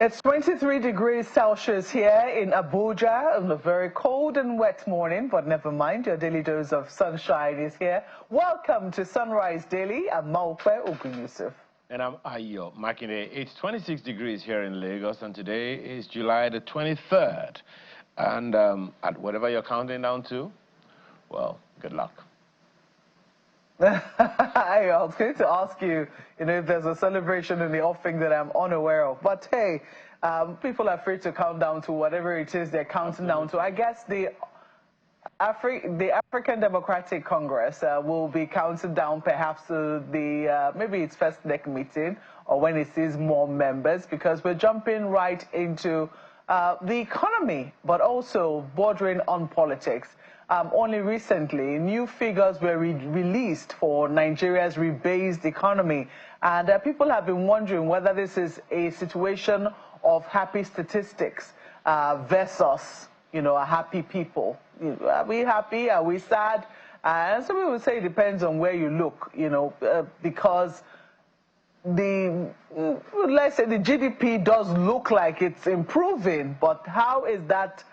It's 23 degrees Celsius here in Abuja on a very cold and wet morning, but never mind, your daily dose of sunshine is here. Welcome to Sunrise Daily. I'm Maupe Ogun Yusuf. And I'm Ayo Makinde. It's 26 degrees here in Lagos, and today is July the 23rd. And at whatever you're counting down to, well, good luck. I was going to ask you, if there's a celebration in the offing that I'm unaware of. But hey, people are free to count down to whatever it is they're counting down to. I guess the African Democratic Congress will be counting down perhaps to the, maybe its first NEC meeting or when it sees more members, because we're jumping right into the economy, but also bordering on politics. Only recently, new figures were released for Nigeria's rebased economy, and people have been wondering whether this is a situation of happy statistics versus, a happy people. Are we happy? Are we sad? And some people say it depends on where you look, because let's say the GDP does look like it's improving, but how is that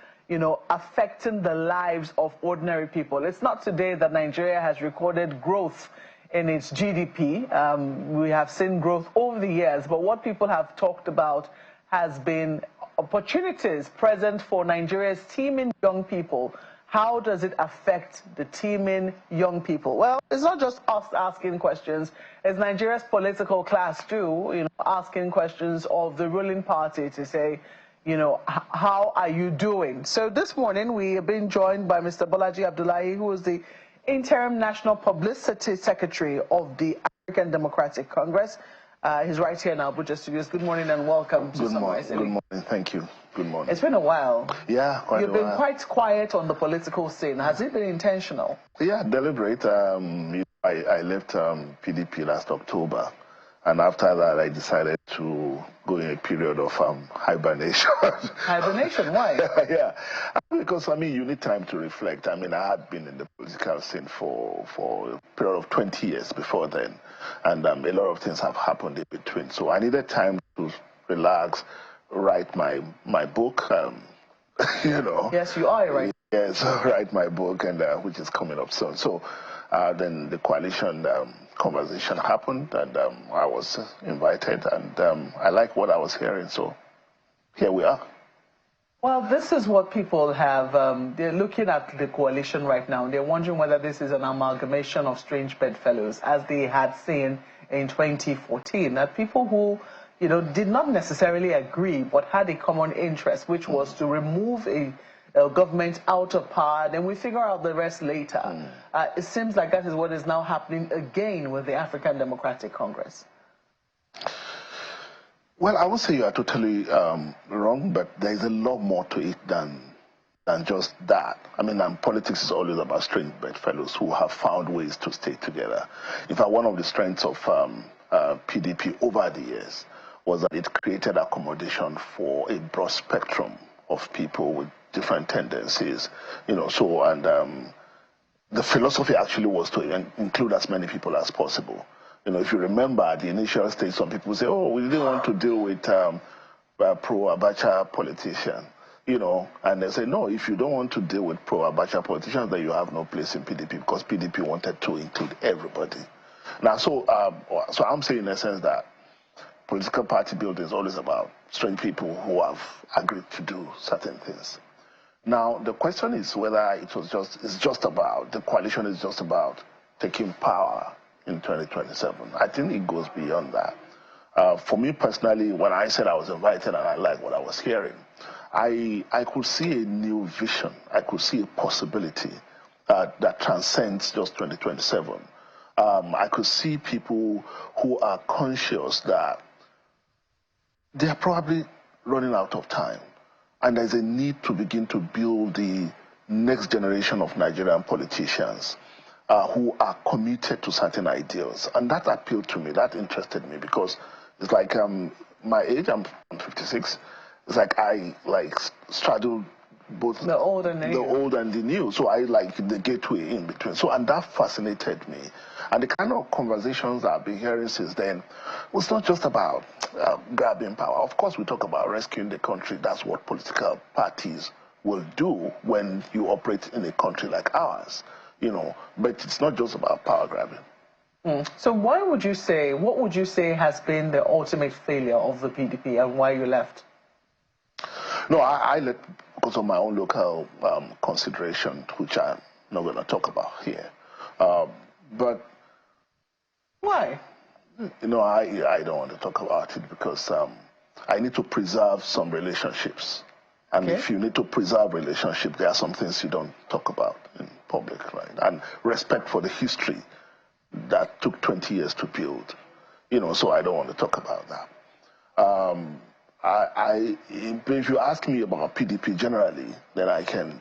affecting the lives of ordinary people? It's not today that Nigeria has recorded growth in its GDP. We have seen growth over the years, but what people have talked about has been opportunities present for Nigeria's teeming young people. How does it affect the teeming young people? Well, it's not just us asking questions. It's Nigeria's political class too, asking questions of the ruling party to say, how are you doing? So this morning we have been joined by Mr. Balaji Abdullahi, who is the Interim National Publicity Secretary of the African Democratic Congress. He's right here in Abuja Studios. Good morning and welcome to Sunrise. Good morning. Thank you. Good morning. It's been a while. Yeah, quite a while. You've been quite quiet on the political scene. Has it been intentional? Yeah, deliberate. I left PDP last October. And after that, I decided to go in a period of hibernation. Hibernation? Why? Yeah, because, you need time to reflect. I had been in the political scene for a period of 20 years before then. And a lot of things have happened in between. So I needed time to relax, write my book, Yes, you are, right? Yes, write my book, and which is coming up soon. So then the coalition conversation happened, and I was invited, and I like what I was hearing, so here we are. Well, this is what people have, they're looking at the coalition right now. They're wondering whether this is an amalgamation of strange bedfellows, as they had seen in 2014, that people who, did not necessarily agree, but had a common interest, which was to remove a government out of power, then we figure out the rest later. It seems like that is what is now happening again with the African Democratic Congress. Well, I would say you are totally wrong, but there is a lot more to it than just that. Politics is always about strange bedfellows who have found ways to stay together. In fact, one of the strengths of PDP over the years was that it created accommodation for a broad spectrum of people with different tendencies, the philosophy actually was to include as many people as possible. If you remember at the initial stage, some people say, oh, we didn't want to deal with pro-Abacha politicians, and they say, no, if you don't want to deal with pro-Abacha politicians, then you have no place in PDP, because PDP wanted to include everybody. Now, so I'm saying in essence that political party building is always about strange people who have agreed to do certain things. Now, the question is whether the coalition is just about taking power in 2027. I think it goes beyond that. For me personally, when I said I was invited and I liked what I was hearing, I could see a new vision. I could see a possibility that transcends just 2027. I could see people who are conscious that they are probably running out of time, and there's a need to begin to build the next generation of Nigerian politicians who are committed to certain ideals. And that appealed to me, that interested me, because it's like my age, I'm 56, it's like I straddle both the old and the new. The old and the new. So I like the gateway in between. So, and that fascinated me. And the kind of conversations I've been hearing since then was not just about grabbing power. Of course, we talk about rescuing the country. That's what political parties will do when you operate in a country like ours, you know. But it's not just about power grabbing. So what would you say has been the ultimate failure of the PDP and why you left? No, I left because of my own local consideration, which I'm not going to talk about here. But why? You know, I don't want to talk about it because I need to preserve some relationships. And if you need to preserve relationships, there are some things you don't talk about in public, right? And respect for the history that took 20 years to build, you know, so I don't want to talk about that. If you ask me about PDP generally, then I can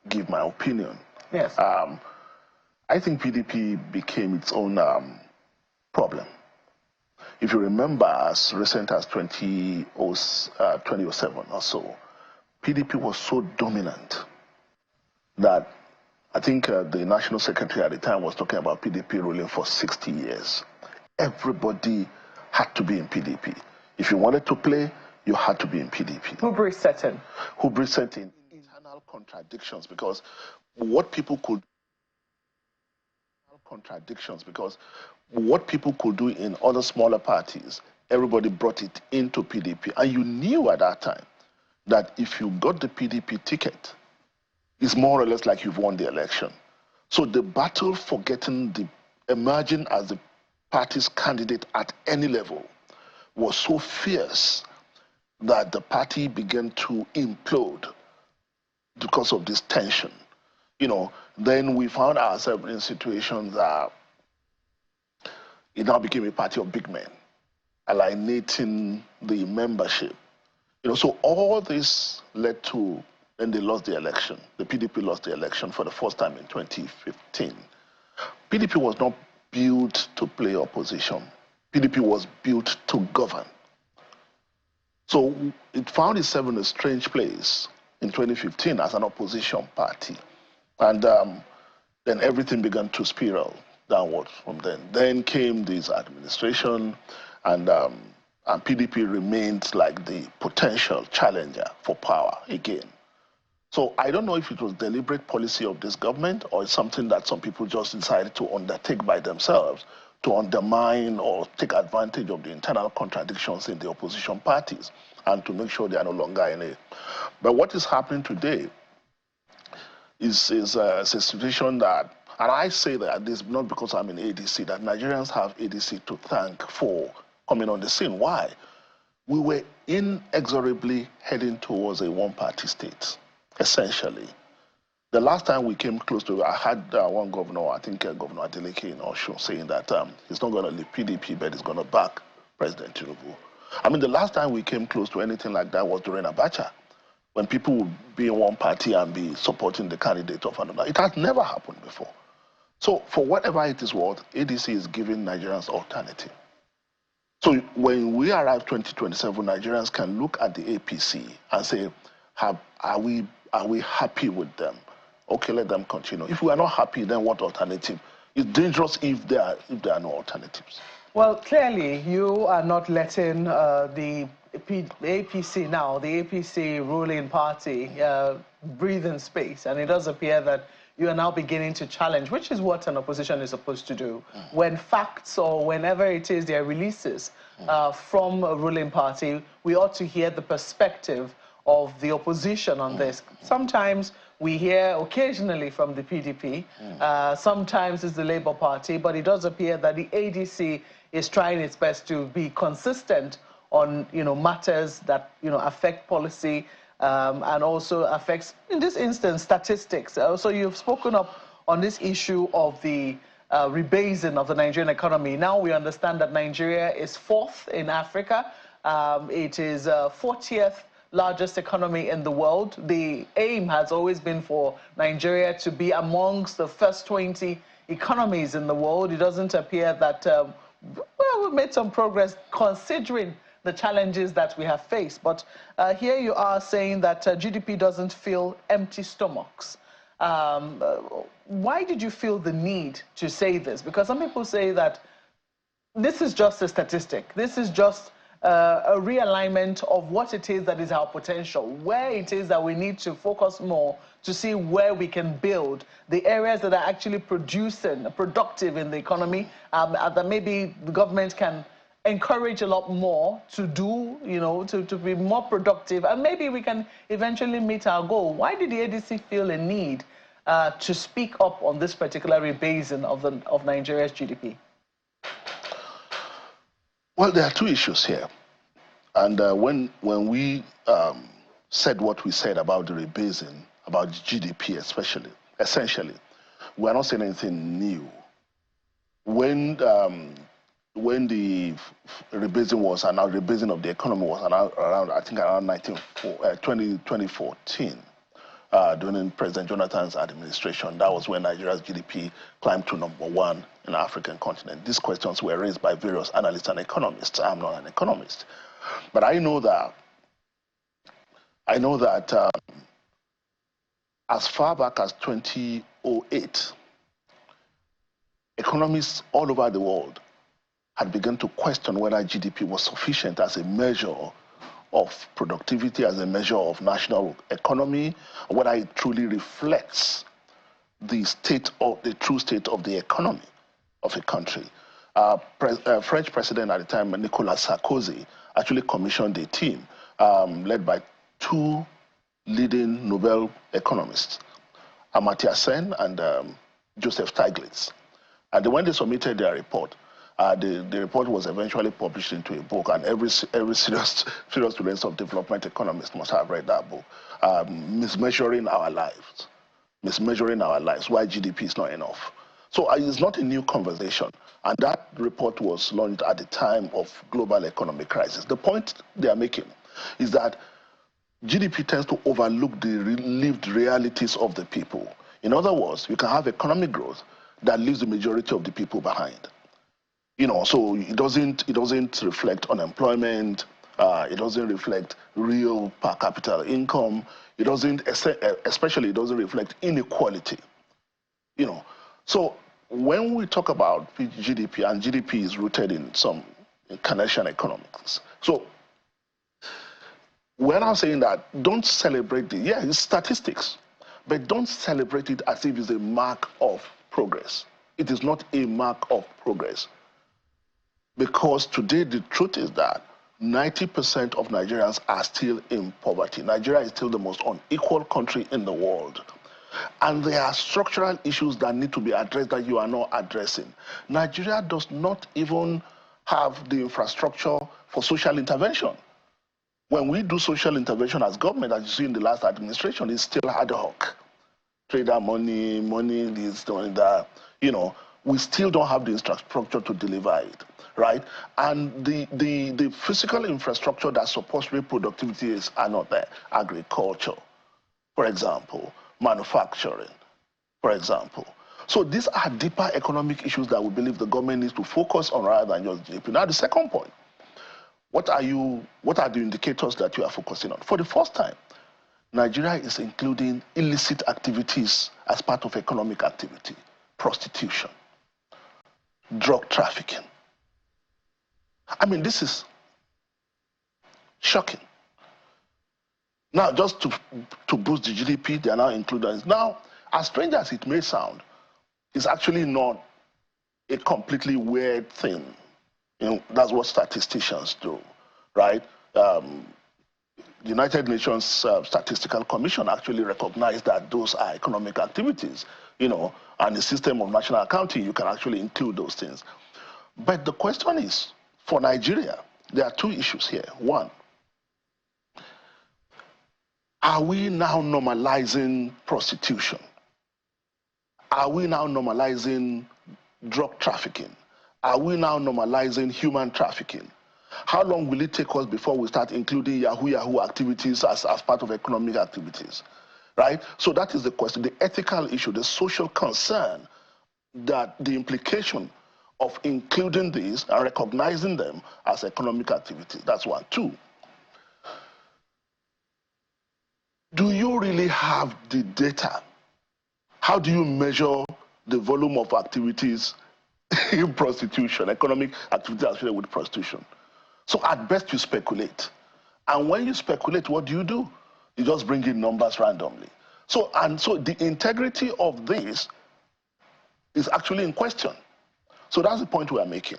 give my opinion. Yes. I think PDP became its own problem. If you remember, as recent as 2007 or so, PDP was so dominant that I think the national secretary at the time was talking about PDP ruling for 60 years. Everybody had to be in PDP. If you wanted to play, you had to be in PDP. Hubris set in. Hubris set in. Internal contradictions, because what people could do in other smaller parties, everybody brought it into PDP. And you knew at that time that if you got the PDP ticket, it's more or less like you've won the election. So the battle for emerging as the party's candidate at any level was so fierce that the party began to implode because of this tension. You know, then we found ourselves in situations that it now became a party of big men, alienating the membership. You know, so all this led to, and they lost the election. The PDP lost the election for the first time in 2015. PDP was not built to play opposition. PDP was built to govern. So it found itself in a strange place in 2015 as an opposition party. And then everything began to spiral downwards from then. Then came this administration, and PDP remained like the potential challenger for power again. So I don't know if it was deliberate policy of this government or it's something that some people just decided to undertake by themselves to undermine or take advantage of the internal contradictions in the opposition parties and to make sure they are no longer in it. But what is happening today is a situation that, and I say that this not because I'm in ADC, that Nigerians have ADC to thank for coming on the scene. Why? We were inexorably heading towards a one-party state, essentially. The last time we came close to it, I had one governor, I think Governor Adeleke in Osho, saying that he's not going to leave PDP, but he's going to back President Tinubu. I mean, the last time we came close to anything like that was during Abacha, when people would be in one party and be supporting the candidate of another. It has never happened before. So for whatever it is worth, ADC is giving Nigerians alternative. So when we arrive 2027, Nigerians can look at the APC and say, are we happy with them? Okay, let them continue. If we are not happy, then what alternative? It's dangerous if there are no alternatives. Well, clearly, you are not letting the APC now, the APC ruling party, breathe in space. And it does appear that you are now beginning to challenge, which is what an opposition is supposed to do. When facts or whenever it is there are releases from a ruling party, we ought to hear the perspective of the opposition on this. Sometimes we hear occasionally from the PDP, sometimes it's the Labour Party, but it does appear that the ADC is trying its best to be consistent on matters that affect policy and also affects, in this instance, statistics. So you've spoken up on this issue of the rebasing of the Nigerian economy. Now we understand that Nigeria is 4th in Africa. It is 40th largest economy in the world. The aim has always been for Nigeria to be amongst the first 20 economies in the world. It doesn't appear that, well, we've made some progress considering the challenges that we have faced. But here you are saying that GDP doesn't fill empty stomachs. Why did you feel the need to say this? Because some people say that this is just a statistic. This is just a realignment of what it is that is our potential, where it is that we need to focus more to see where we can build, the areas that are actually productive in the economy, that maybe the government can encourage a lot more to do, you know, to be more productive, and maybe we can eventually meet our goal. Why did the ADC feel a need to speak up on this particular rebasing of Nigeria's GDP? Well, there are two issues here. And when we said what we said about the rebasing, about GDP essentially, we're not saying anything new. When the rebasing was announced, rebasing of the economy was announced around, I think, around 2014, during President Jonathan's administration. That was when Nigeria's GDP climbed to #1 in the African continent. These questions were raised by various analysts and economists. I'm not an economist. But I know that as far back as 2008, economists all over the world had begun to question whether GDP was sufficient as a measure of productivity, as a measure of national economy, whether it truly reflects the true state of the economy of a country. French president at the time, Nicolas Sarkozy, actually commissioned a team led by two leading Nobel economists, Amartya Sen and Joseph Stiglitz. And when they submitted their report, the report was eventually published into a book, and every serious student of development economists must have read that book, Mismeasuring Our Lives, why GDP is not enough. So it's not a new conversation, and that report was launched at the time of global economic crisis. The point they are making is that GDP tends to overlook the lived realities of the people. In other words, you can have economic growth that leaves the majority of the people behind. You know, so it doesn't reflect unemployment. It doesn't reflect real per capita income. It doesn't reflect inequality. You know, so when we talk about GDP, and GDP is rooted in some Keynesian economics. So we're now saying that don't celebrate it's statistics, but don't celebrate it as if it's a mark of progress. It is not a mark of progress. Because today the truth is that 90% of Nigerians are still in poverty. Nigeria is still the most unequal country in the world. And there are structural issues that need to be addressed that you are not addressing. Nigeria does not even have the infrastructure for social intervention. When we do social intervention as government, as you see in the last administration, it's still ad hoc. Trader money, this, that, you know, we still don't have the infrastructure to deliver it. Right? And the physical infrastructure that supports real productivity are not there. Agriculture, for example, manufacturing, for example. So these are deeper economic issues that we believe the government needs to focus on rather than just GDP. Now, the second point, what are the indicators that you are focusing on? For the first time, Nigeria is including illicit activities as part of economic activity, prostitution, drug trafficking. I mean, this is shocking. Now, just to boost the GDP, they are now included. Now, as strange as it may sound, it's actually not a completely weird thing. You know, that's what statisticians do, right? The United Nations Statistical Commission actually recognized that those are economic activities, you know, and the system of national accounting, you can actually include those things. But the question is, for Nigeria, there are two issues here. One, are we now normalizing prostitution? Are we now normalizing drug trafficking? Are we now normalizing human trafficking? How long will it take us before we start including Yahoo activities as part of economic activities, right? So that is the question, the ethical issue, the social concern, that the implication of including these and recognizing them as economic activity. That's one. Two, do you really have the data? How do you measure the volume of activities in prostitution, economic activity associated with prostitution? So at best you speculate. And when you speculate, what do? You just bring in numbers randomly. So the integrity of this is actually in question. So that's the point we are making.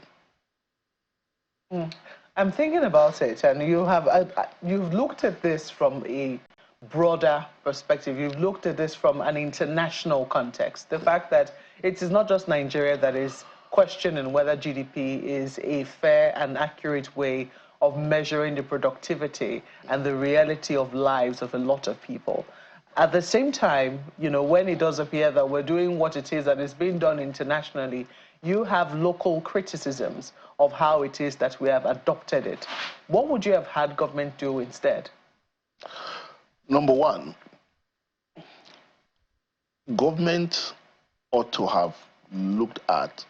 I'm thinking about it, and you've looked at this from a broader perspective. You've looked at this from an international context. The fact that it is not just Nigeria that is questioning whether GDP is a fair and accurate way of measuring the productivity and the reality of lives of a lot of people. At the same time, when it does appear that we're doing what it is that is being done internationally, you have local criticisms of how it is that we have adopted it. What would you have had government do instead? Number one, government ought to have looked at,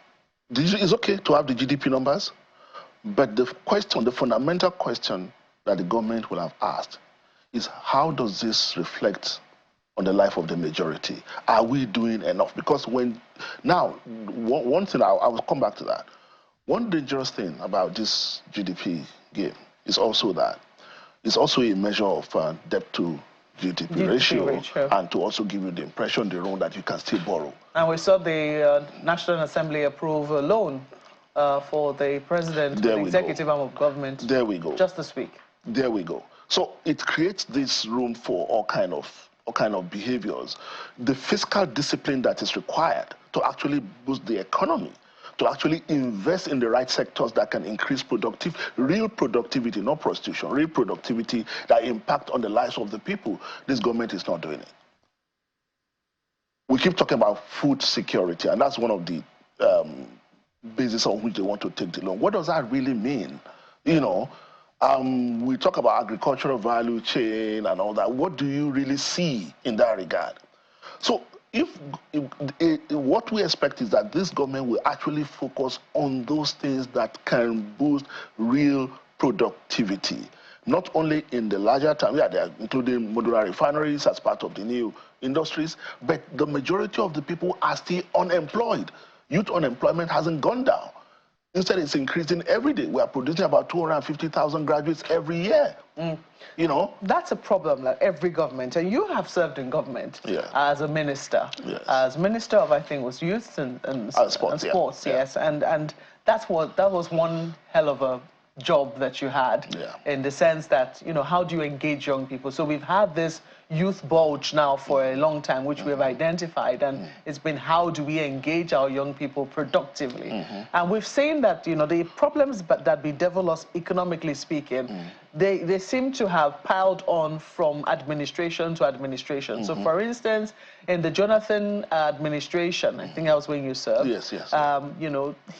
it's okay to have the GDP numbers, but the fundamental question that the government will have asked is, how does this reflect on the life of the majority? Are we doing enough? Because one thing, I will come back to that. One dangerous thing about this GDP game is also that it's also a measure of debt to GDP ratio, and to also give you the impression, the wrong, that you can still borrow. And we saw the National Assembly approve a loan for the president, the executive arm of government. There we go. Just this week. There we go. So it creates this room for all kind of behaviors. The fiscal discipline that is required to actually boost the economy, to actually invest in the right sectors that can increase real productivity, not prostitution, real productivity that impact on the lives of the people. This government is not doing it. We keep talking about food security, and that's one of the basis on which they want to take the loan. What does that really mean? We talk about agricultural value chain and all that. What do you really see in that regard? So what we expect is that this government will actually focus on those things that can boost real productivity, not only in the larger term, they are including modular refineries as part of the new industries, but the majority of the people are still unemployed. Youth unemployment hasn't gone down. Instead, it's increasing every day. We are producing about 250,000 graduates every year. That's a problem, like every government. And you have served in government as a minister. Yes. As minister of, I think, was youth and sports, yes. And that was one hell of a job that you had, in the sense that, how do you engage young people? So we've had this youth bulge now for a long time, which we've identified, and it's been, how do we engage our young people productively? And we've seen that, the problems that bedevil us economically speaking, they seem to have piled on from administration to administration. So for instance, in the Jonathan administration, I think that was when you served,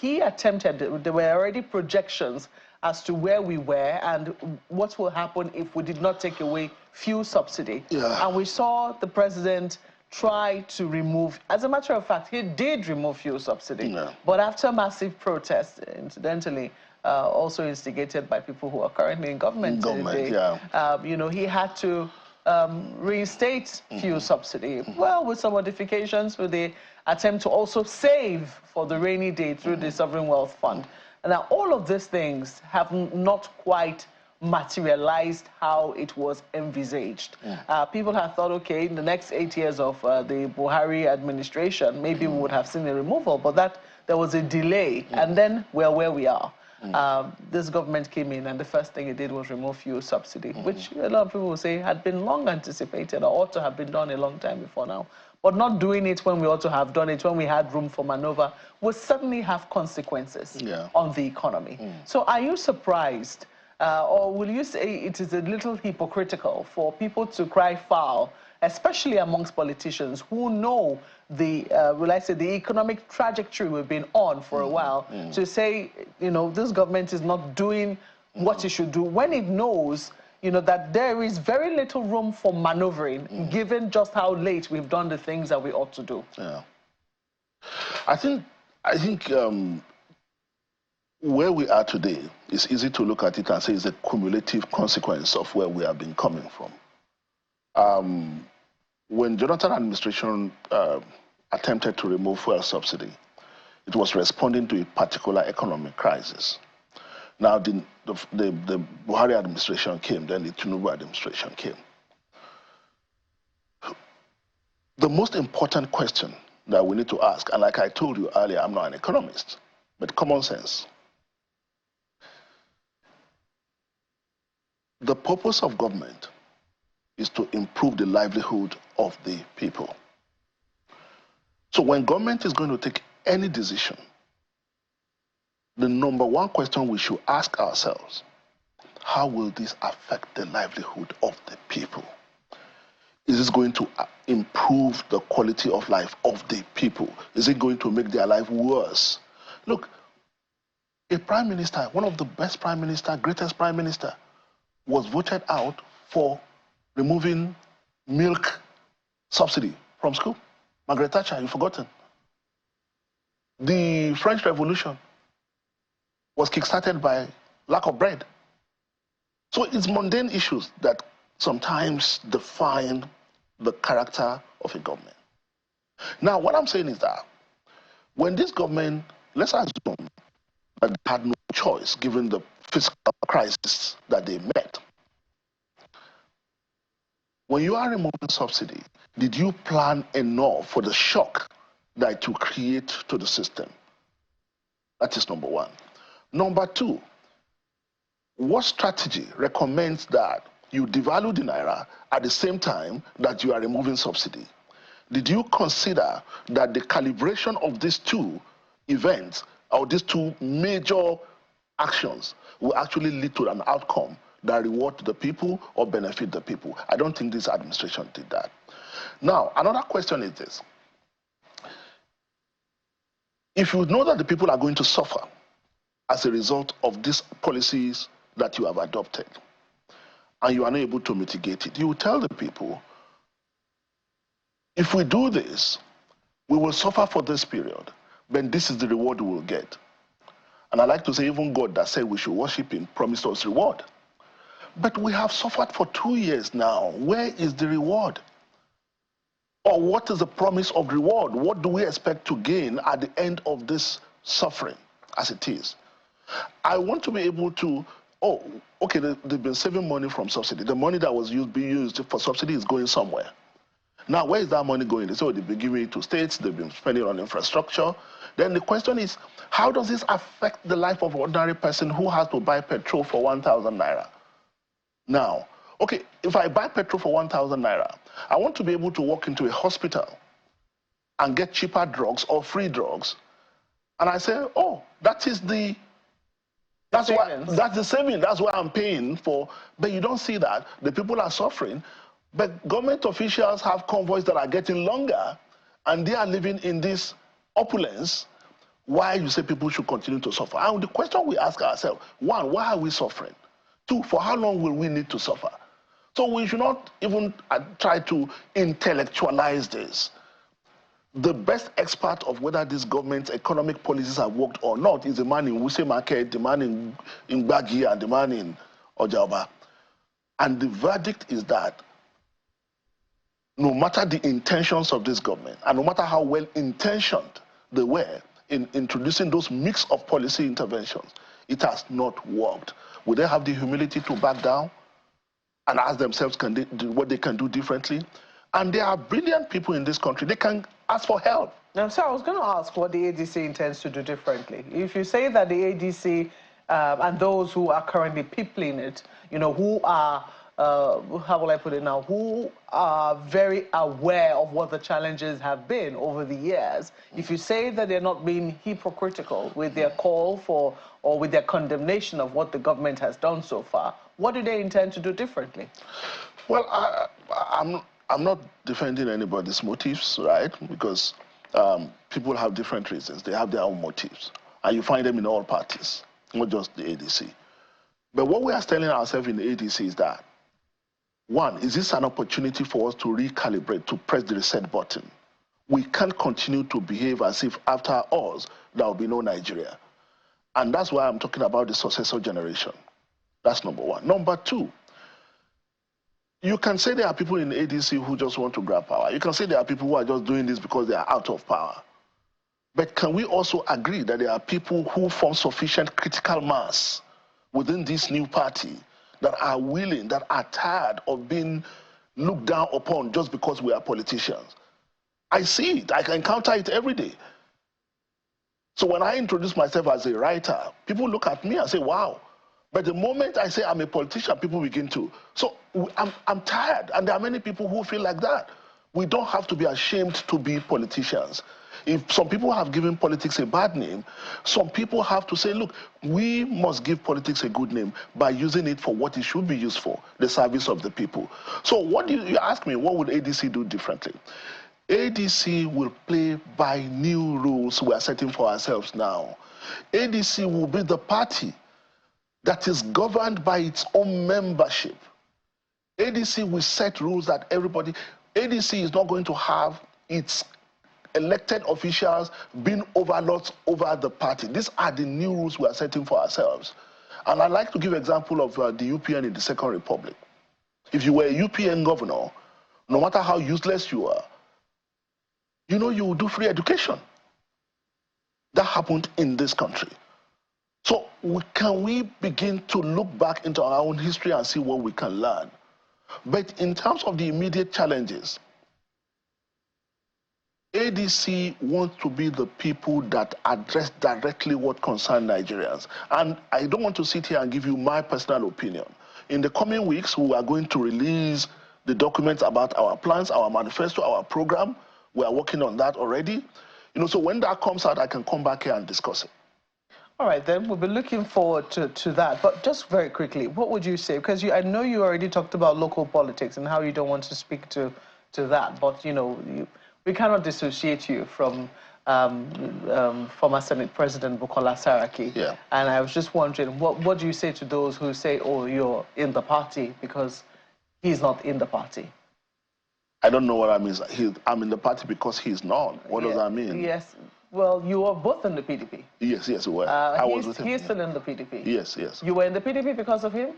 he attempted, there were already projections as to where we were and what will happen if we did not take away fuel subsidy. And we saw the president try to remove, as a matter of fact, he did remove fuel subsidy. But after massive protests, incidentally, also instigated by people who are currently in government today, he had to reinstate fuel subsidy. Well, with some modifications, with the attempt to also save for the rainy day through the Sovereign Wealth Fund. Now, all of these things have not quite materialized how it was envisaged. People have thought, okay, in the next 8 years of the Buhari administration, maybe we would have seen a removal, but there was a delay, and then we're where we are. This government came in, and the first thing it did was remove fuel subsidy, which a lot of people will say had been long anticipated or ought to have been done a long time before now. But not doing it when we ought to have done it, when we had room for maneuver, will certainly have consequences on the economy. So are you surprised, or will you say it is a little hypocritical for people to cry foul, especially amongst politicians who know the economic trajectory we've been on for a while, to say, this government is not doing what it should do, when it knows that there is very little room for maneuvering, given just how late we've done the things that we ought to do? I think where we are today, it's easy to look at it and say it's a cumulative consequence of where we have been coming from. When Jonathan administration attempted to remove fuel subsidy, it was responding to a particular economic crisis. Now the Buhari administration came, then the Tinubu administration came. The most important question that we need to ask, and like I told you earlier, I'm not an economist, but common sense. The purpose of government is to improve the livelihood of the people. So when government is going to take any decision, the number one question we should ask ourselves, how will this affect the livelihood of the people? Is this going to improve the quality of life of the people? Is it going to make their life worse? Look, a prime minister, one of the best prime minister, greatest prime minister, was voted out for removing milk subsidy from school. Margaret Thatcher, you've forgotten. The French Revolution was kickstarted by lack of bread. So it's mundane issues that sometimes define the character of a government. Now, what I'm saying is that when this government, let's assume that they had no choice given the fiscal crisis that they met. When you are removing subsidy, did you plan enough for the shock that it will create to the system? That is number one. Number two, what strategy recommends that you devalue the naira at the same time that you are removing subsidy? Did you consider that the calibration of these two events or these two major actions will actually lead to an outcome that reward the people or benefit the people? I don't think this administration did that. Now, another question is this. If you know that the people are going to suffer as a result of these policies that you have adopted, and you are not able to mitigate it, you will tell the people, if we do this, we will suffer for this period, then this is the reward we will get. And I like to say, even God that said we should worship him promised us reward. But we have suffered for 2 years now. Where is the reward? Or what is the promise of reward? What do we expect to gain at the end of this suffering as it is? I want to be able to, oh, okay, they've been saving money from subsidy. The money that was being used for subsidy is going somewhere. Now, where is that money going? They say, oh, they've been giving it to states, they've been spending on infrastructure. Then the question is, how does this affect the life of an ordinary person who has to buy petrol for 1,000 naira? Now, okay, if I buy petrol for 1,000 naira, I want to be able to walk into a hospital and get cheaper drugs or free drugs. And I say, oh, that's the saving. That's what I'm paying for. But you don't see that. The people are suffering. But government officials have convoys that are getting longer, and they are living in this opulence. Why you say people should continue to suffer? And the question we ask ourselves, one, why are we suffering? Two, for how long will we need to suffer? So we should not even try to intellectualize this. The best expert of whether this government's economic policies have worked or not is the man in Wuse Market, the man in Bagi, and the man in Ojaba. And the verdict is that no matter the intentions of this government, and no matter how well intentioned they were in introducing those mix of policy interventions, it has not worked. Will they have the humility to back down and ask themselves what they can do differently? And there are brilliant people in this country. They can ask for help. Now, sir, I was going to ask what the ADC intends to do differently. If you say that the ADC and those who are currently peopling it, you know, who are, how will I put it now, who are very aware of what the challenges have been over the years, if you say that they're not being hypocritical with their call for or with their condemnation of what the government has done so far, what do they intend to do differently? Well, I'm not defending anybody's motives, right? Because people have different reasons. They have their own motives. And you find them in all parties, not just the ADC. But what we are telling ourselves in the ADC is that, one, is this an opportunity for us to recalibrate, to press the reset button? We can't continue to behave as if after us, there will be no Nigeria. And that's why I'm talking about the successor generation. That's number one. Number two, you can say there are people in ADC who just want to grab power. You can say there are people who are just doing this because they are out of power. But can we also agree that there are people who form sufficient critical mass within this new party that are willing, that are tired of being looked down upon just because we are politicians? I see it. I can encounter it every day. So when I introduce myself as a writer, people look at me and say, wow. But the moment I say I'm a politician, people begin to. So I'm tired, and there are many people who feel like that. We don't have to be ashamed to be politicians. If some people have given politics a bad name, some people have to say, look, we must give politics a good name by using it for what it should be used for, the service of the people. So what do you ask me, what would ADC do differently? ADC will play by new rules we are setting for ourselves now. ADC will be the party that is governed by its own membership. ADC will set rules that everybody, ADC is not going to have its elected officials being overlords over the party. These are the new rules we are setting for ourselves. And I'd like to give an example of the UPN in the Second Republic. If you were a UPN governor, no matter how useless you are, you know you will do free education. That happened in this country. So can we begin to look back into our own history and see what we can learn? But in terms of the immediate challenges, ADC wants to be the people that address directly what concerns Nigerians. And I don't want to sit here and give you my personal opinion. In the coming weeks, we are going to release the documents about our plans, our manifesto, our program. We are working on that already. You know, so when that comes out, I can come back here and discuss it. All right, then we'll be looking forward to that. But just very quickly, what would you say? Because I know you already talked about local politics and how you don't want to speak to that. But, you know, we cannot dissociate you from former Senate President Bukola Saraki. Yeah. And I was just wondering, what do you say to those who say, oh, you're in the party because he's not in the party? I don't know what that means. I'm in the party because he's not. What does that mean? Yes. Well, you were both in the PDP. Yes, we were. I was with him. He's still in the PDP. Yes, yes. You were in the PDP because of him?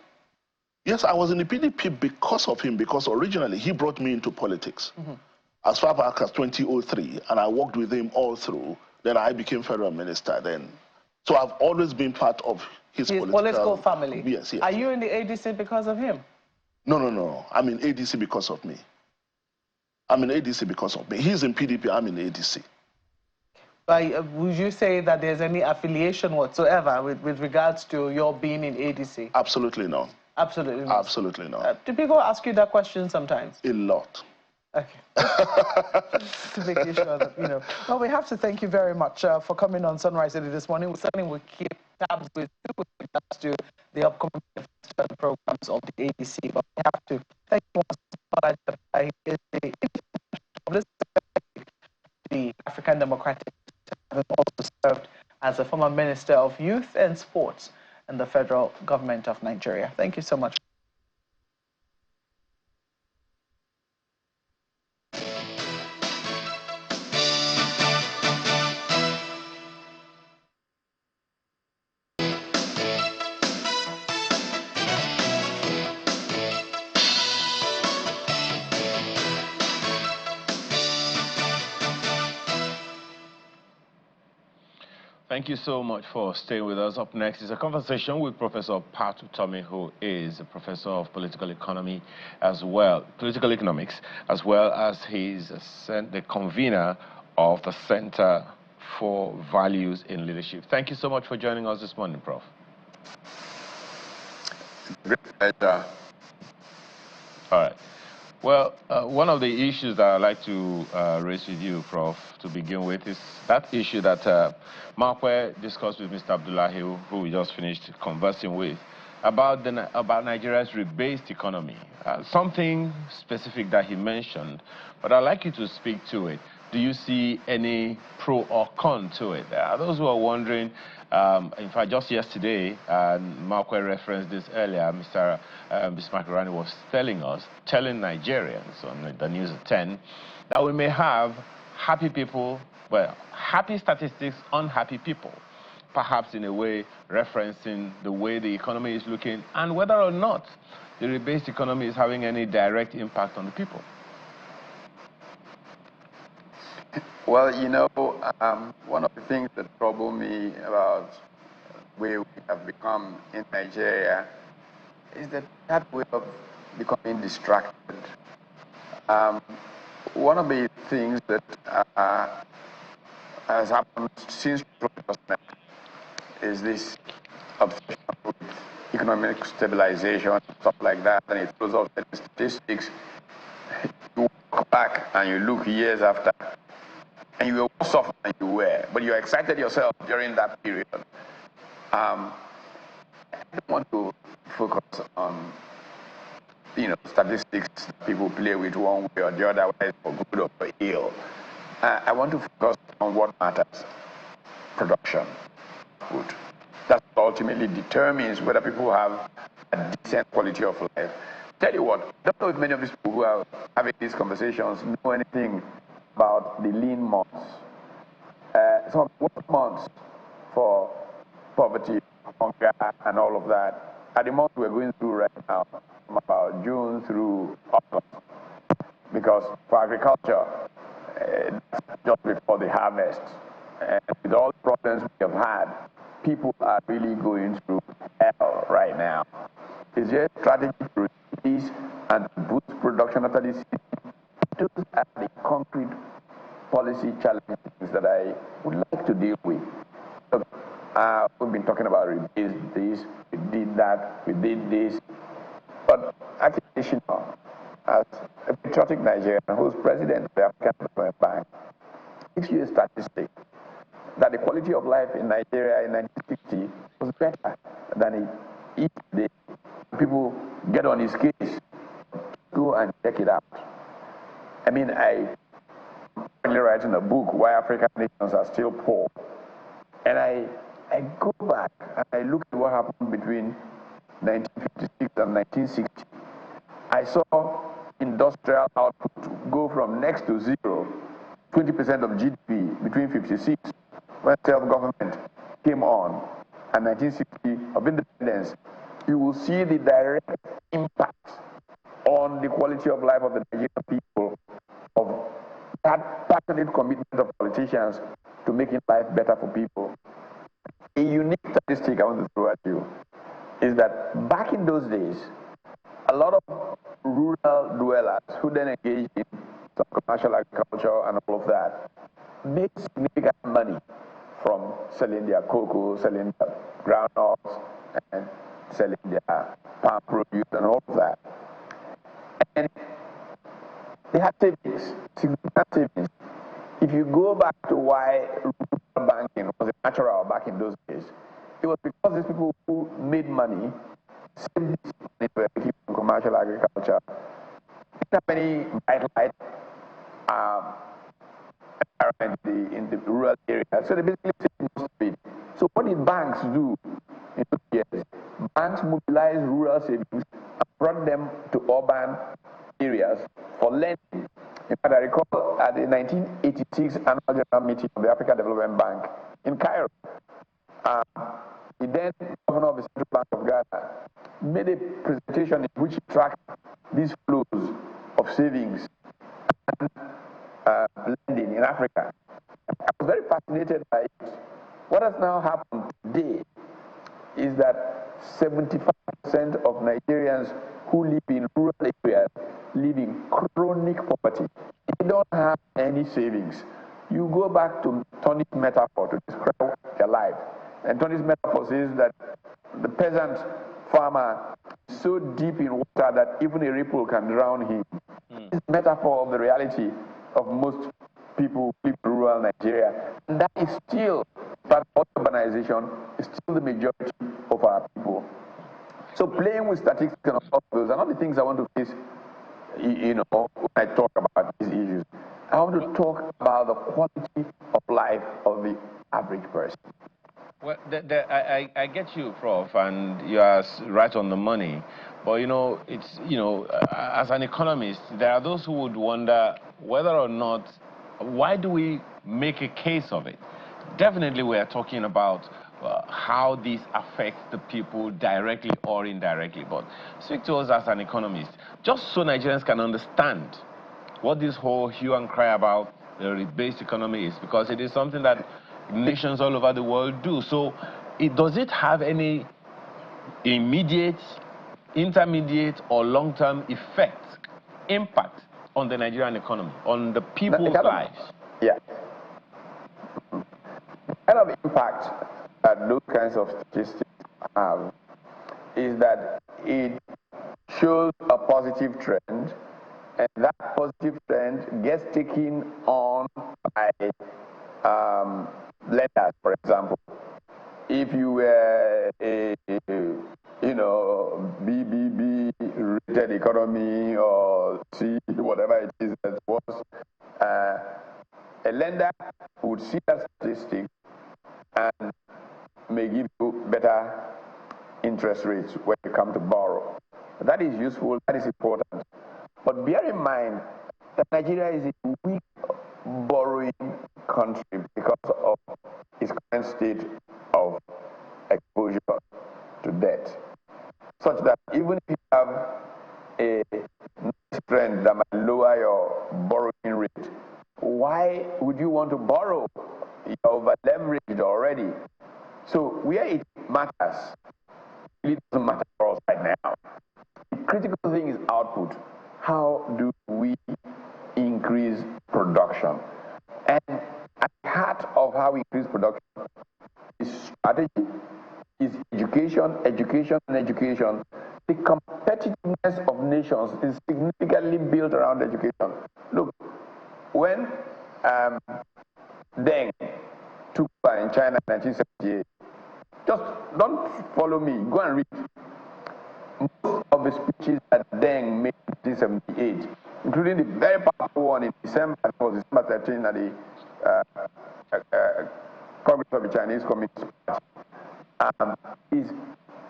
Yes, I was in the PDP because of him, because originally he brought me into politics. As far back as 2003, and I worked with him all through. Then I became federal minister then. So I've always been part of his political family. Yes, yes. Are you in the ADC because of him? No. I'm in ADC because of me. I'm in ADC because of me. He's in PDP, I'm in ADC. But would you say that there's any affiliation whatsoever with regards to your being in ADC? Absolutely not. Absolutely not? Absolutely not. Do people ask you that question sometimes? A lot. Okay. Just to make sure that, you know. Well, we have to thank you very much for coming on Sunrise City this morning. We certainly will keep tabs with you with regards to the upcoming programs of the ADC. But we have to thank you once again. The African Democratic having also served as a former Minister of Youth and Sports in the federal government of Nigeria. Thank you so much. Thank you so much for staying with us. Up next is a conversation with Professor Pat Utomi, who is a professor of political economy political economics, as well as he's the convener of the Center for Values in Leadership. Thank you so much for joining us this morning, Prof. Great pleasure. All right. Well, one of the issues that I'd like to raise with you, Prof, to begin with, is that issue that Markwe discussed with Mr. Abdullahi, who we just finished conversing with, about Nigeria's rebased economy. Something specific that he mentioned, but I'd like you to speak to it. Do you see any pro or con to it? Those who are wondering, in fact, just yesterday, Markwe referenced this earlier, Mr. Bismarck-Rani was telling Nigerians on the news at 10, that we may have happy people, well, happy statistics, unhappy people. perhaps in a way referencing the way the economy is looking and whether or not the rebased economy is having any direct impact on the people? Well, you know, one of the things that trouble me about where we have become in Nigeria is that way of becoming distracted. One of the things that has happened since 2000 is this obsession with economic stabilization, stuff like that, and it throws off the statistics. You walk back and you look years after, and you were worse off than you were, but you excited yourself during that period. I don't want to focus on, you know, statistics that people play with one way or the other, whether it's for good or for ill. I want to focus on what matters: production, food. That ultimately determines whether people have a decent quality of life. Tell you what, I don't know if many of these people who are having these conversations know anything about the lean months. Some work months for poverty, hunger, and all of that are the months we're going through right now, from about June through August. Because for agriculture, just before the harvest, and with all the problems we have had, people are really going through hell right now. Is there a strategy to reduce and boost production after this season? Those are the concrete policy challenges that I would like to deal with. So, we've been talking about rebased this, we did that, we did this. But I think as a patriotic Nigerian who's president of the African Development Bank, gives you a statistic that the quality of life in Nigeria in 1960 was better than it is today. People get on his case, go and check it out. I mean, I'm currently writing a book, Why African Nations Are Still Poor. And I go back and I look at what happened between 1956 and 1960. I saw industrial output go from next to zero, 20% of GDP between 56, when self-government came on, and 1960 of independence. You will see the direct impact on the quality of life of the Nigerian people of that passionate commitment of politicians to making life better for people. A unique statistic I want to throw at you is that back in those days, a lot of rural dwellers who then engaged in some commercial agriculture and all of that made significant money from selling their cocoa, selling their groundnuts, and selling their palm produce and all of that. And they had savings, significant savings. If you go back to why rural banking was natural back in those days, it was because these people who made money saved this money for from commercial agriculture. Didn't have any bright light environment in the rural area, so they basically saved most of it. So what did banks do in those years? Banks mobilized rural savings and brought them to urban areas for lending. In fact, I recall at the 1986 annual general meeting of the African Development Bank in Cairo, the then governor of the Central Bank of Ghana made a presentation in which he tracked these flows of savings and lending in Africa. I was very fascinated by it. What has now happened today is that 75% of Nigerians who live in rural areas live in chronic poverty. They don't have any savings. You go back to Tony's metaphor to describe their life. And Tony's metaphor says that the peasant farmer is so deep in water that even a ripple can drown him. It's a metaphor of the reality of most people who live in rural Nigeria. And that is still, part of urbanization, is still the majority of our people. So playing with statistics and all of those are not the things I want to face, you know, when I talk about these issues. I want to talk about the quality of life of the average person. Well, I get you, Prof, and you are right on the money. But, you know, it's, you know, as an economist, there are those who would wonder whether or not, why do we make a case of it? Definitely we are talking about how this affects the people directly or indirectly. But speak to us as an economist, just so Nigerians can understand what this whole hue and cry about the rebased economy is, because it is something that nations all over the world do. So does it have any immediate, intermediate, or long-term impact on the Nigerian economy, on the people's lives? Yeah. The kind of impact that those kinds of statistics have is that it shows a positive trend, and that positive trend gets taken on by lenders, for example. If you were a BBB rated economy or C, whatever it is that was, a lender would see that statistic and may give you better interest rates when you come to borrow. That is useful, that is important. But bear in mind that Nigeria is a weak borrowing country because of its current state of exposure to debt, such that even if you have a trend that might lower your borrowing rate, why would you want to borrow? You're over-leveraged already. So where it matters, it doesn't matter for us right now. The critical thing is output. How do we increase production? And at the heart of how we increase production is strategy, is education, education, and education. The competitiveness of nations is significantly built around education. Look, when Deng took over in China in 1978, just don't follow me, go and read most of the speeches that Deng made in 1978, including the very powerful one in December 13 at the Congress of the Chinese Communist Party, is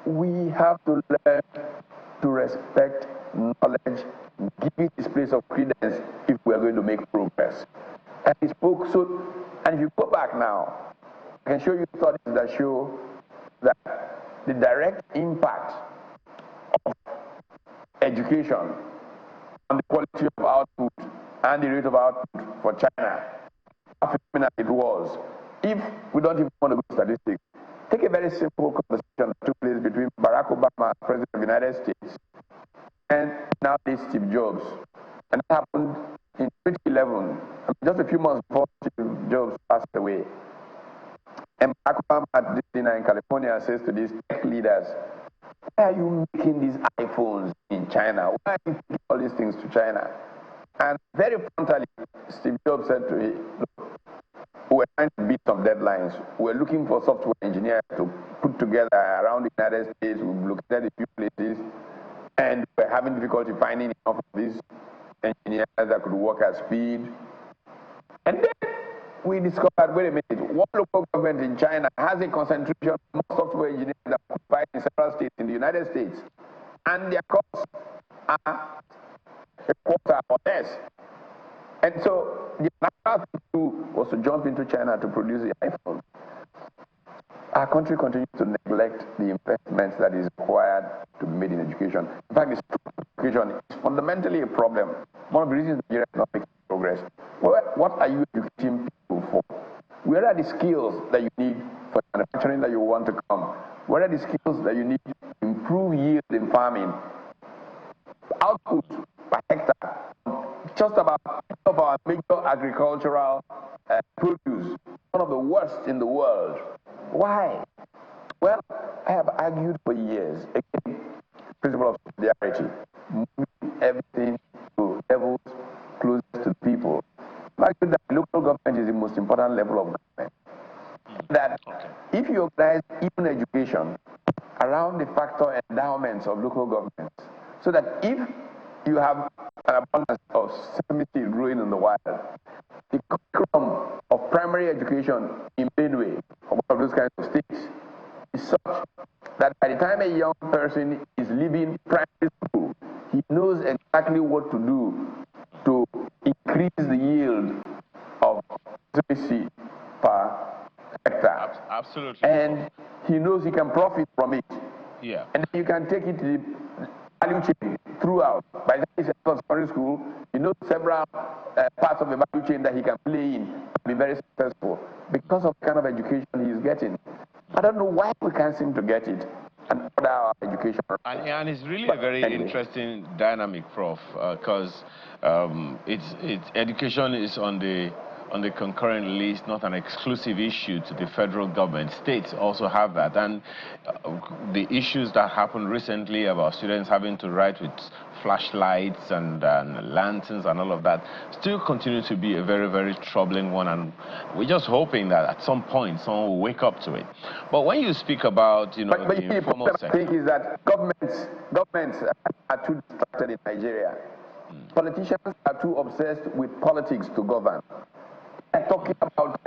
we have to learn to respect knowledge, give it its place of credence if we are going to make progress. And he spoke so, and if you go back now, I can show you studies that show that the direct impact of education on the quality of output and the rate of output for China, how phenomenal it was. If we don't even want to go to statistics, take a very simple conversation that took place between Barack Obama, President of the United States, and nowadays Steve Jobs. And that happened in 2011, just a few months before Steve Jobs passed away. And Barack Obama at this dinner in California says to these tech leaders, why are you making these iPhones in China? Why are you taking all these things to China? And very frontally, Steve Jobs said to him, look, we're trying to beat some deadlines. We're looking for software engineers to put together around the United States. We've looked at a few places, and we're having difficulty finding enough of these engineers that could work at speed. And then we discovered, wait a minute, one local government in China has a concentration of more software engineers that occupy in several states in the United States, and their costs are a quarter or less. And so the natural thing to do was to jump into China to produce the iPhone. Our country continues to neglect the investments that is required to be made in education. In fact, education is fundamentally a problem. One of the reasons Nigeria is not making progress. What are you educating people for? Where are the skills that you need for manufacturing that you want to come? Where are the skills that you need to improve yield in farming? Output per hectare, just about of our major agricultural produce, one of the worst in the world. Why? Well, I have argued for years again, principle of solidarity, moving everything to levels closest to the people. I argue that local government is the most important level of government. That if you organize even education around the factor endowments of local governments, so that if you have an abundance of sesame seed growing in the wild, the curriculum of primary education in Benue, or one of those kinds of states, is such that by the time a young person is leaving primary school, he knows exactly what to do to increase the yield of sesame seed per hectare. Absolutely. And he knows he can profit from it. Yeah. And then you can take it to the value chain throughout. By the time he's at secondary school, he knows several parts of the value chain that he can play in and be very successful because of the kind of education he's getting. I don't know why we can't seem to get it and order our education. And it's really a very interesting dynamic, Prof, because education is on the concurrent list, not an exclusive issue to the federal government. States also have that. And the issues that happened recently about students having to write with flashlights and lanterns and all of that still continue to be a very, very troubling one. And we're just hoping that at some point someone will wake up to it. But when you speak about, the informal sector, I think is that governments are too distracted in Nigeria. Politicians are too obsessed with politics to govern. Talking about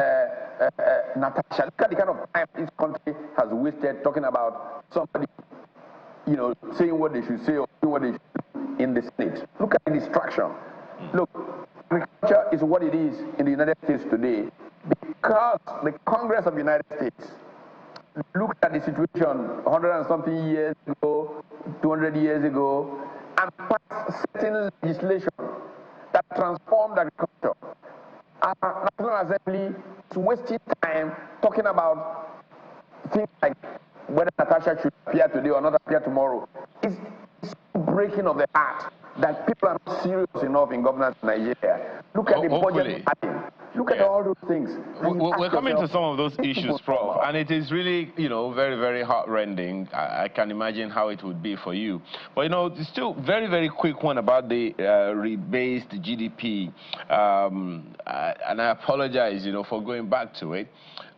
Natasha, look at the kind of time this country has wasted talking about somebody, saying what they should say or doing what they should do in the Senate. Look at the distraction. Look, agriculture is what it is in the United States today because the Congress of the United States looked at the situation 100 and something years ago, 200 years ago, and passed certain legislation that transformed agriculture. Our National Assembly is wasting time talking about things like whether Natasha should appear today or not appear tomorrow. It's breaking of the heart that people are not serious enough in governance in Nigeria. Look at the budget. Look at all those things. We're coming to some of those issues, Prof, and it is really, very, very heart-rending. I can imagine how it would be for you. But, it's still very, very quick one about the rebased GDP. And I apologize, for going back to it.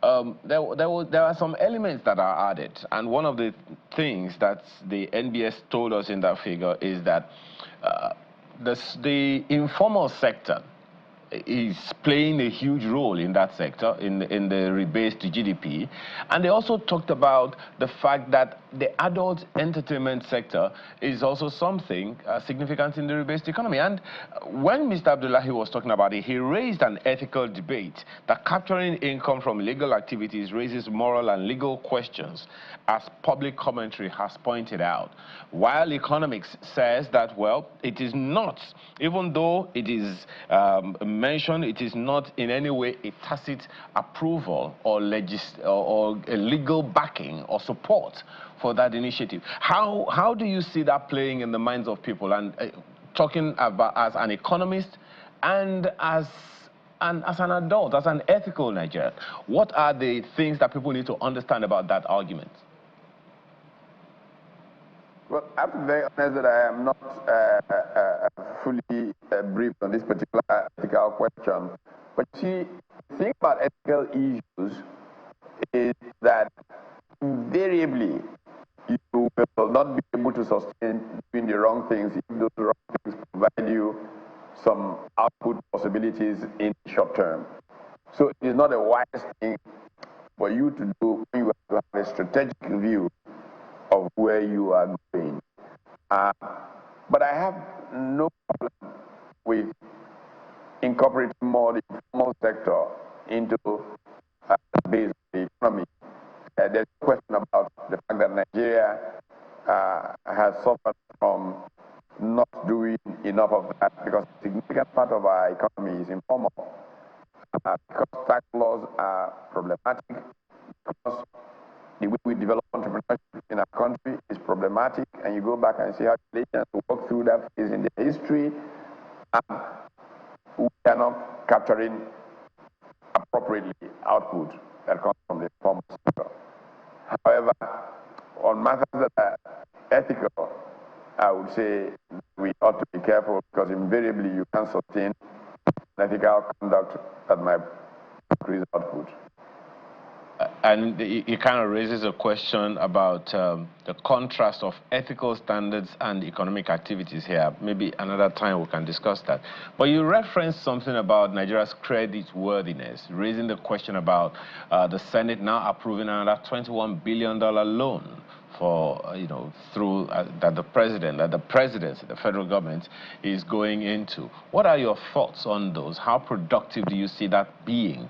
There are some elements that are added. And one of the things that the NBS told us in that figure is that the informal sector is playing a huge role in that sector, in the rebased GDP. And they also talked about the fact that the adult entertainment sector is also something significant in the rebased economy. And when Mr. Abdullahi was talking about it, he raised an ethical debate that capturing income from illegal activities raises moral and legal questions, as public commentary has pointed out. While economics says that, well, it is not, even though it is mentioned, it is not in any way a tacit approval or a legal backing or support for that initiative. How do you see that playing in the minds of people? And talking about as an economist and as an adult, as an ethical Nigerian, what are the things that people need to understand about that argument? Well, I have to be very honest that I am not fully briefed on this particular ethical question. But you see, the thing about ethical issues is that invariably you will not be able to sustain doing the wrong things if those wrong things provide you some output possibilities in the short term. So it is not a wise thing for you to do when you have to have a strategic view of where you are going. But I have no problem with incorporating more the informal sector into the base of the economy. There's a question about the fact that Nigeria has suffered from not doing enough of that because a significant part of our economy is informal. Because tax laws are problematic, because the way we develop entrepreneurship in our country is problematic, and you go back and see how nations work through that phase in their history, we are not capturing appropriately output that comes from the informal sector. However, on matters that are ethical, I would say we ought to be careful because invariably you can't sustain ethical conduct that might increase output. And it kind of raises a question about the contrast of ethical standards and economic activities here. Maybe another time we can discuss that. But you referenced something about Nigeria's credit worthiness, raising the question about the Senate now approving another $21 billion loan for, through that the presidency, the federal government is going into. What are your thoughts on those? How productive do you see that being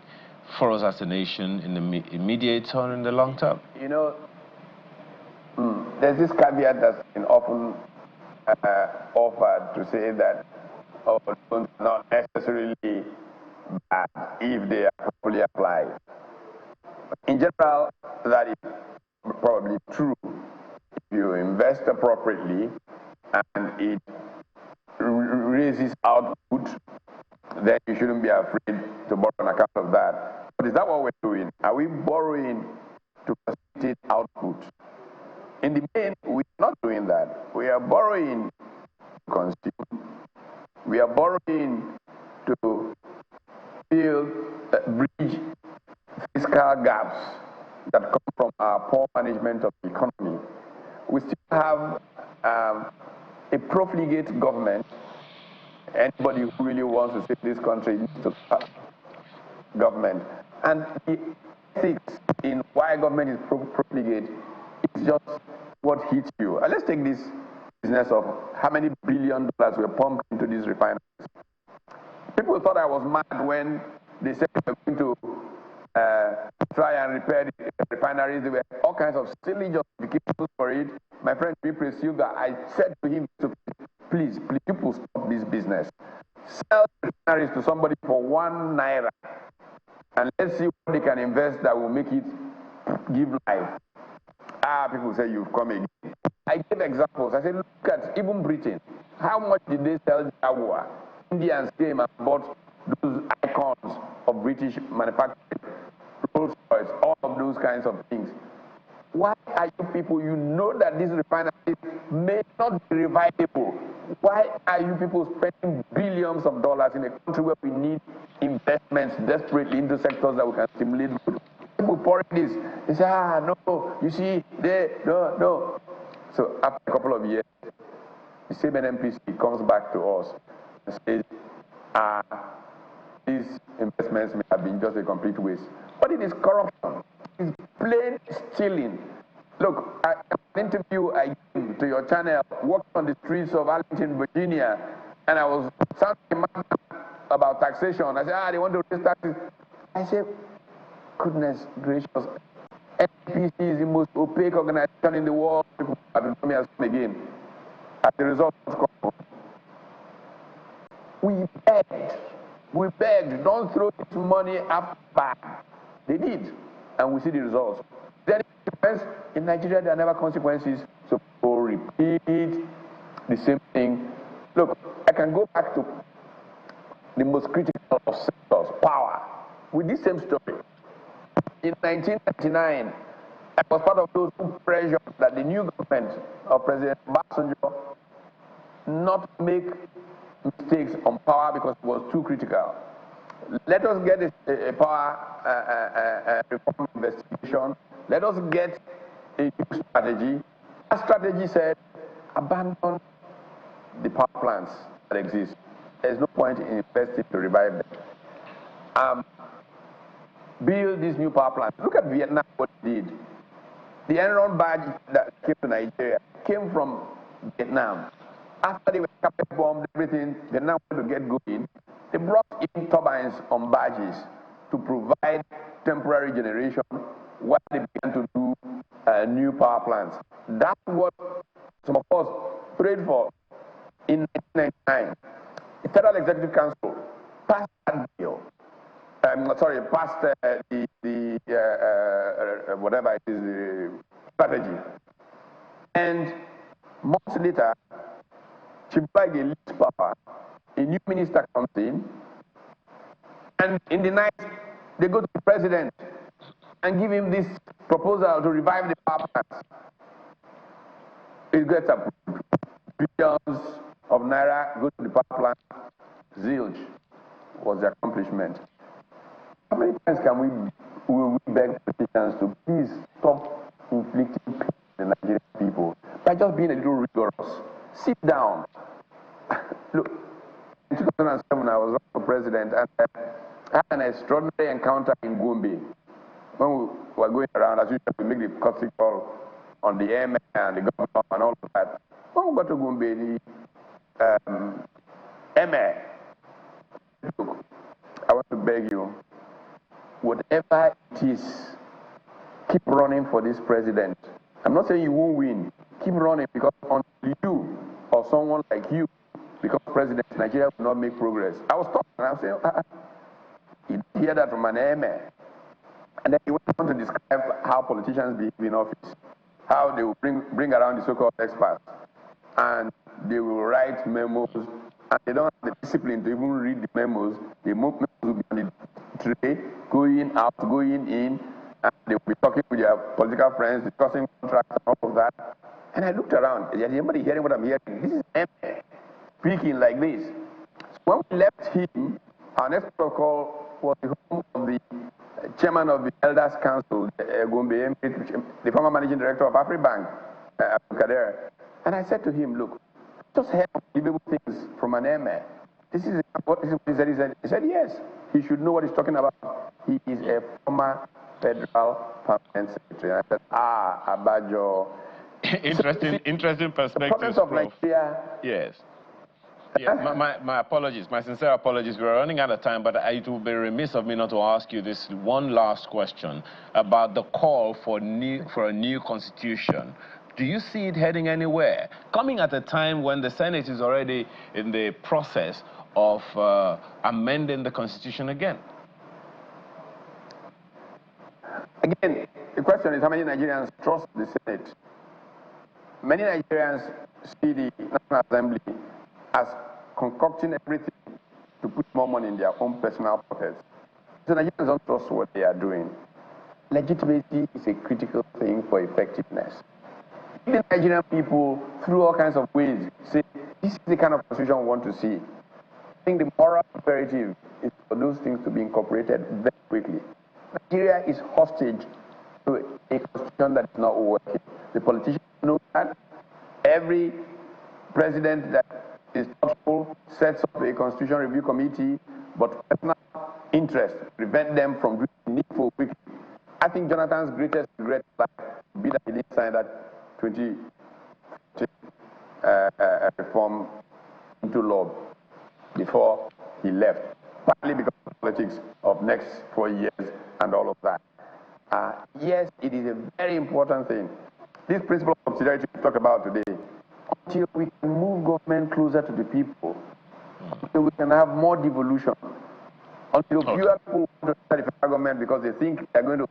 for us as a nation in the immediate or in the long term? You know, there's this caveat that's been often offered to say that loans are not necessarily bad if they are properly applied. In general, that is probably true. If you invest appropriately and it raises output, then you shouldn't be afraid to borrow on account of that. But is that what we're doing? Are we borrowing to facilitate output? In the main, we're not doing that. We are borrowing to consume. We are borrowing to bridge fiscal gaps that come from our poor management of the economy. We still have a profligate government. Anybody who really wants to save this country needs to government. And the ethics in why government is profligate is just what hits you. Let's take this business of how many $1 billion were pumped into these refineries. People thought I was mad when they said they were going to try and repair the refineries. There were all kinds of silly justifications for it. My friend Rebased, I said to him, please, people stop this business. Sell refineries to somebody for ₦1, and let's see what they can invest that will make it give life. People say you've come again. I gave examples. I said, look at even Britain. How much did they sell Jaguar? Indians came and bought those icons of British manufacturing, Rolls Royce, all of those kinds of things. Why are you people, you know that these refineries may not be revivable? Why are you people spending billions of dollars in a country where we need investments desperately into sectors that we can stimulate growth? People pouring this, they say, no, you see, no. So after a couple of years, the same NMPC comes back to us and says, these investments may have been just a complete waste. But it is corruption. It's plain stealing. Look, an interview I gave to your channel, walked on the streets of Arlington, Virginia, and I was sounding about taxation. I said, they want to raise taxes. I said, goodness gracious, NPC is the most opaque organization in the world. People have been coming again. As a result, we begged, don't throw this money up back. They did, and we see the results. Then in Nigeria, there are never consequences, so people repeat the same thing. Look, I can go back to the most critical of sectors, power, with this same story. In 1999, I was part of those who pressured that the new government of President Balaji not make mistakes on power because it was too critical. Let us get a power reform investigation. Let us get a new strategy. That strategy said, abandon the power plants that exist. There's no point in investing to revive them. Build these new power plants. Look at Vietnam, what it did. The Enron badge that came to Nigeria came from Vietnam. After they were carpet bombed, everything, Vietnam wanted to get going. They brought in turbines on barges to provide temporary generation while they began to do new power plants. That's what some of us prayed for in 1999. The Federal Executive Council passed that bill. Passed whatever it is, the strategy. And months later, Chibage leaves power. A new minister comes in, and in the night, they go to the president and give him this proposal to revive the power plants. It gets approved. Billions of naira go to the power plant. Zilch was the accomplishment. How many times will we beg politicians to please stop inflicting pain on the Nigerian people by just being a little rigorous? Sit down. Look, in 2007, I was running for president, and I had an extraordinary encounter in Gombe. When we were going around, as usual, we make the courtesy call on the airman and the governor and all of that. When we got to Gombe, the emir, look, I want to beg you, whatever it is, keep running for this president. I'm not saying you won't win. Keep running, because until you or someone like you become president, Nigeria will not make progress. I was talking and I was saying, you hear that from an MA. And then he went on to describe how politicians behave in office, how they will bring around the so-called experts, and they will write memos, and they don't have the discipline to even read the memos. The memos will be on the tray, going out, going in, and they will be talking with their political friends, discussing contracts and all of that. And I looked around, is anybody hearing what I'm hearing? This is MA speaking like this. So when we left him, our next protocol was the home of the chairman of the Elders Council, Gombe, the former managing director of AfriBank, Kader. And I said to him, look, just heard unbelievable things from an MA. This is what he said. He said, yes, he should know what he's talking about. He is a former federal permanent secretary. And I said, Abajo. Interesting perspective. The problems of Nigeria. Yes. Yeah, my apologies, my sincere apologies. We're running out of time, but it will be remiss of me not to ask you this one last question about the call for a new constitution. Do you see it heading anywhere? Coming at a time when the Senate is already in the process of amending the constitution again. Again, the question is how many Nigerians trust the Senate? Many Nigerians see the National Assembly as concocting everything to put more money in their own personal pockets. So Nigerians don't trust what they are doing. Legitimacy is a critical thing for effectiveness. Even Nigerian people, through all kinds of ways, say, this is the kind of constitution we want to see. I think the moral imperative is for those things to be incorporated very quickly. Nigeria is hostage to a constitution that is not working. The politicians know that. Every president that is thoughtful sets up a constitution review committee, but personal interest prevent them from doing the needful quickly. I think Jonathan's greatest regret would be that he didn't sign that 2014 reform into law before he left, partly because of politics of next 4 years and all of that. Yes, it is a very important thing. This principle of subsidiarity we talk about today, until we can move government closer to the people, until we can have more devolution, until fewer people want to start the federal government because they think they're going to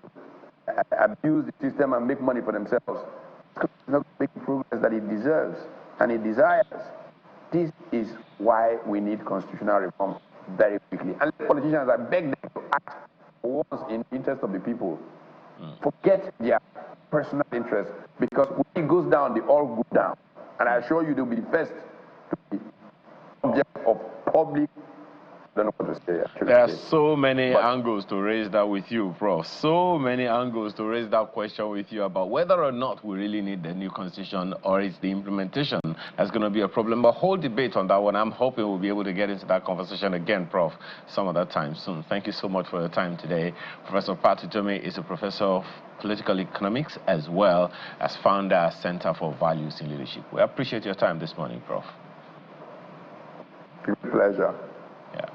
abuse the system and make money for themselves, it's not making progress that it deserves and it desires. This is why we need constitutional reform very quickly. And politicians, I beg them to act for once in the interest of the people. Forget their personal interest, because when it goes down, they all go down. And I assure you, they'll be the first to be object of public. I don't know what to say. There are so many angles to raise that with you, Prof. So many angles to raise that question with you about whether or not we really need the new constitution, or is the implementation that's going to be a problem. But whole debate on that one, I'm hoping we'll be able to get into that conversation again, Prof, some other time soon. Thank you so much for your time today. Professor Pat Utomi is a professor of political economics as well as founder Center for Values in Leadership. We appreciate your time this morning, Prof. It's a pleasure. Yeah.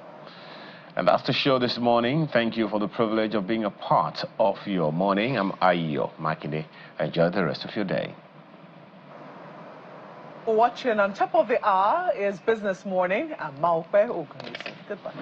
And that's the show this morning. Thank you for the privilege of being a part of your morning. I'm Ayo Makinde. Enjoy the rest of your day. Watching on top of the hour is Business Morning. I'm Maupe Ogunisi. Goodbye.